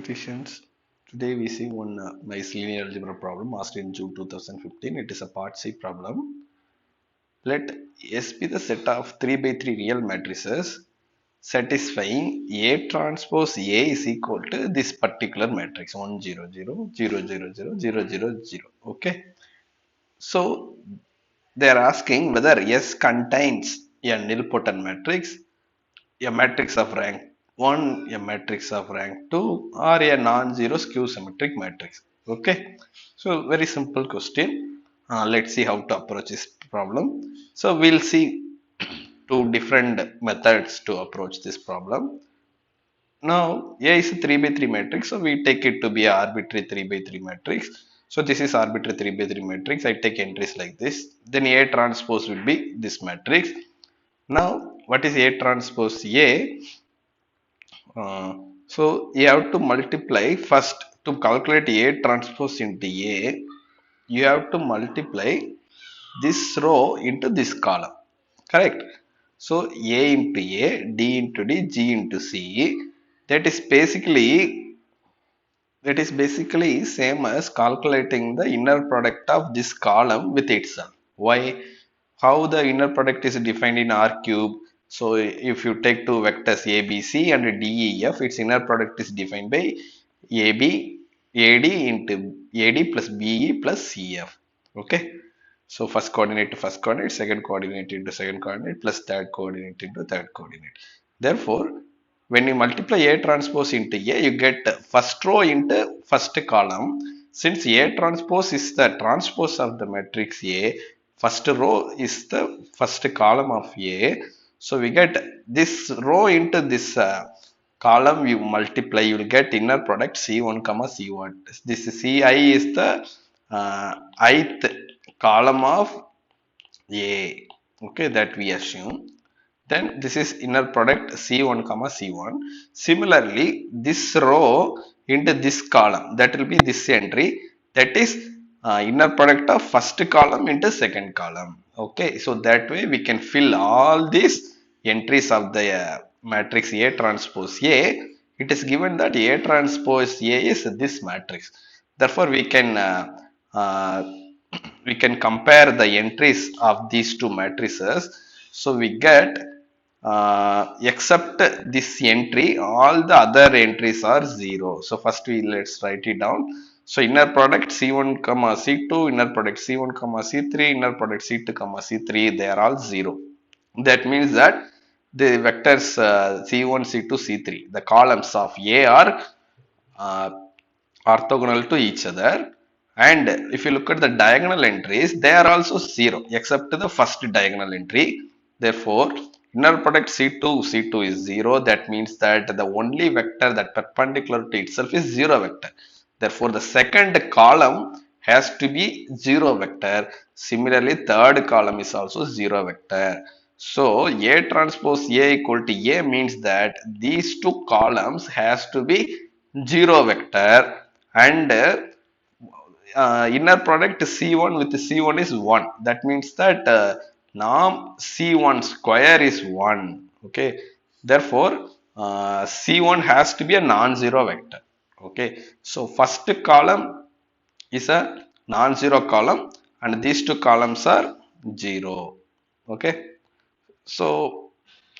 Mathematicians. Today we see one nice linear algebra problem asked in June 2015. It is a part C problem. Let S be the set of 3 by 3 real matrices satisfying A transpose A is equal to this particular matrix 1 0 0 0 0 0 0 0 0. Okay. So they are asking whether S contains a nilpotent matrix, a matrix of rank 1, a matrix of rank 2, or a non-zero skew symmetric matrix. Okay, so very simple question. Let's see how to approach this problem. So we'll see two different methods to approach this problem. Now A is a 3 by 3 matrix, so we take it to be an arbitrary 3 by 3 matrix. So this is arbitrary 3 by 3 matrix. I take entries like this. Then A transpose will be this matrix. Now what is A transpose A? Uh, so you have to multiply first to calculate A transpose into A. You have to multiply this row into this column. Correct. So A into A, D into D, G into C. That is basically same as calculating the inner product of this column with itself. Why? How the inner product is defined in R cube. So if you take two vectors A, B, C and D, E, F, its inner product is defined by AB, AD into AD plus BE plus CF. Okay. So first coordinate to first coordinate, second coordinate into second coordinate plus third coordinate into third coordinate. Therefore, when you multiply A transpose into A, you get first row into first column. Since A transpose is the transpose of the matrix A, first row is the first column of A. So we get this row into this column you multiply, you will get inner product C1 comma C1. This Ci is the ith column of A. Okay, that we assume. Then this is inner product C1 comma C1. Similarly, this row into this column, that will be this entry, that is inner product of first column into second column. Okay, so that way we can fill all these entries of the matrix A transpose A. It is given that A transpose A is this matrix. Therefore, uh, we can compare the entries of these two matrices. So we get except this entry, all the other entries are 0. So first let's write it down. So inner product C1 comma C2, inner product C1 comma C3, inner product C2 comma C3, they are all 0. That means that the vectors C1, C2, C3, the columns of A are uh, orthogonal to each other. And if you look at the diagonal entries, they are also 0 except the first diagonal entry. Therefore, inner product C2, C2 is 0. That means that the only vector that perpendicular to itself is 0 vector. Therefore, the second column has to be 0 vector. Similarly, third column is also 0 vector. So, A transpose A equal to A means that these two columns has to be 0 vector, and inner product C1 with C1 is 1. That means that norm C1 square is 1. Okay. Therefore, C1 has to be a non-zero vector. Okay. So, first column is a non-zero column and these two columns are 0. Okay. So,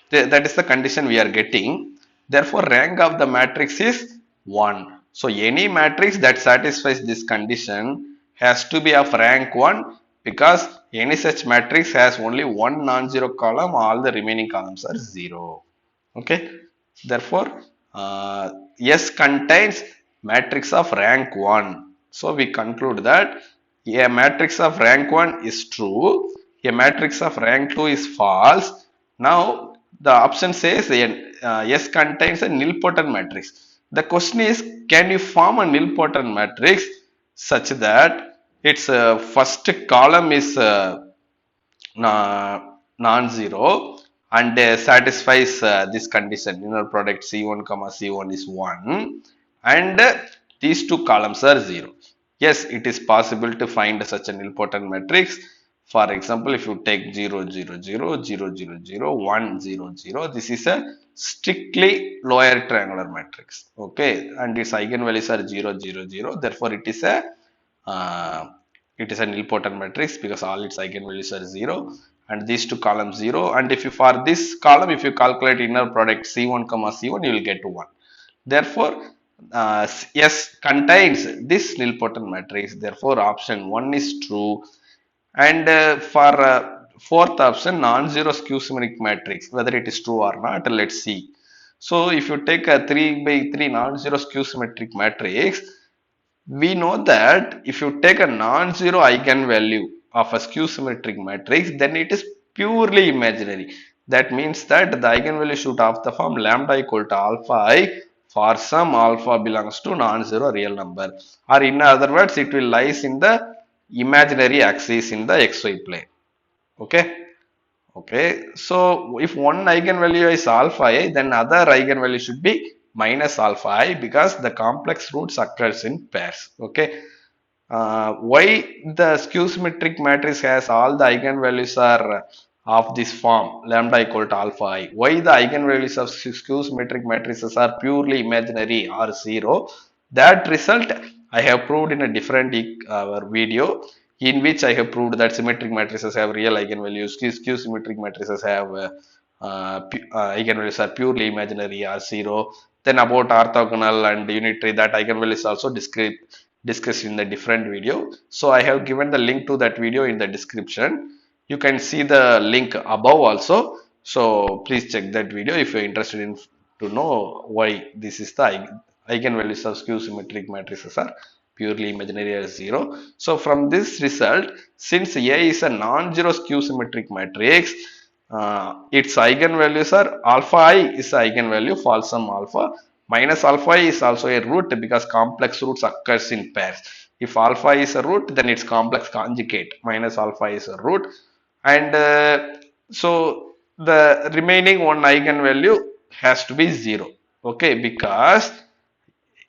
that is the condition we are getting. Therefore, rank of the matrix is 1. So, any matrix that satisfies this condition has to be of rank 1 because any such matrix has only one non-zero column, all the remaining columns are 0. Okay. Therefore, S contains matrix of rank 1. So, we conclude that a matrix of rank 1 is true, a matrix of rank 2 is false. Now, the option says S contains a nilpotent matrix. The question is, can you form a nilpotent matrix such that its first column is non-zero and satisfies this condition, inner product C1 comma C1 is 1 and these two columns are 0. Yes, it is possible to find such a nilpotent matrix. For example, if you take 0, 0, 0, 0, 0, 0, 1, 0, 0, this is a strictly lower triangular matrix. Okay, and its eigenvalues are 0, 0, 0. Therefore, uh, it is a nilpotent matrix because all its eigenvalues are 0 and these two columns 0. And if you for this column, if you calculate inner product C1 comma C1, you will get 1. Therefore, S contains this nilpotent matrix. Therefore, option 1 is true. And for fourth option, non-zero skew symmetric matrix, whether it is true or not, let's see. So, if you take a 3 by 3 non-zero skew symmetric matrix, we know that if you take a non-zero eigenvalue of a skew symmetric matrix, then it is purely imaginary. That means that the eigenvalue should have the form lambda equal to alpha I for some alpha belongs to non-zero real number. Or in other words, it will lies in the imaginary axis in the xy plane. Okay. Okay, so if one eigenvalue is alpha I, then other eigenvalue should be minus alpha I because the complex roots occurs in pairs. Okay, why the skew symmetric matrix has all the eigenvalues are of this form lambda equal to alpha I? Why the eigenvalues of skew symmetric matrices are purely imaginary or zero? That result I have proved in a different video in which I have proved that symmetric matrices have real eigenvalues, skew symmetric matrices have eigenvalues are purely imaginary or zero. Then about orthogonal and unitary, that eigenvalues also discussed in the different video. So I have given the link to that video in the description. You can see the link above also. So please check that video if you're interested in to know why this is the eigenvalues of skew symmetric matrices are purely imaginary as zero. So from this result, since A is a non-zero skew symmetric matrix, its eigenvalues are alpha I is the eigenvalue for some alpha, minus alpha I is also a root because complex roots occurs in pairs. If alpha is a root, then its complex conjugate minus alpha is a root, and so the remaining one eigenvalue has to be 0. Okay, because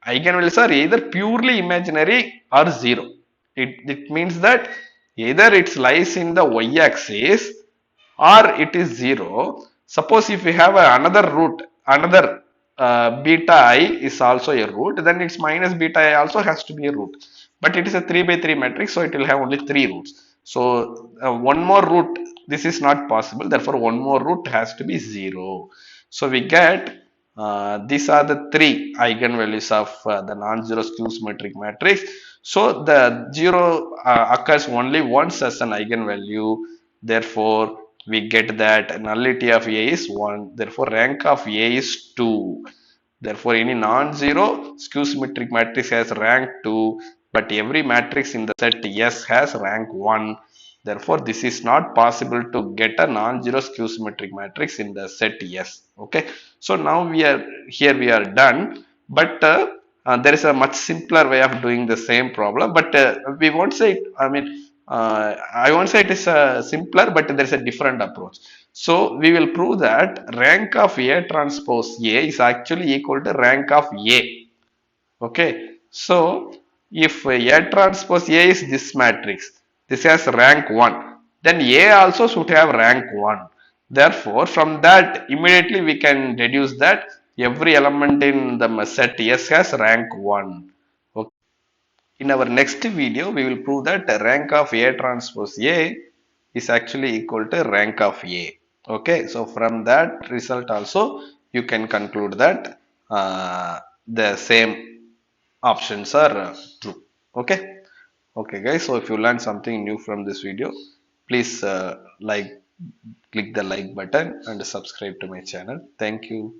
eigenvalues are either purely imaginary or 0. It means that either it lies in the y-axis or it is 0. Suppose if we have another root, another beta I is also a root, then its minus beta I also has to be a root. But it is a 3 by 3 matrix, so it will have only 3 roots. So one more root, this is not possible. Therefore, one more root has to be 0. So we get these are the three eigenvalues of the non-zero skew symmetric matrix. So the 0 occurs only once as an eigenvalue. Therefore, we get that nullity of A is 1. Therefore, rank of A is 2. Therefore, any non-zero skew symmetric matrix has rank 2, but every matrix in the set S has rank 1. Therefore, this is not possible to get a non-zero skew symmetric matrix in the set S. Okay. So now we are done, but there is a much simpler way of doing the same problem. But we won't say it, I won't say it is simpler, but there is a different approach. So we will prove that rank of A transpose A is actually equal to rank of A. Okay. So if A transpose A is this matrix, this has rank 1, then A also should have rank 1. Therefore, from that immediately we can deduce that every element in the set S has rank 1. Okay. In our next video, we will prove that rank of A transpose A is actually equal to rank of A. Okay, so from that result also you can conclude that the same options are true. Okay, okay guys, so if you learned something new from this video, please click the like button and subscribe to my channel. Thank you.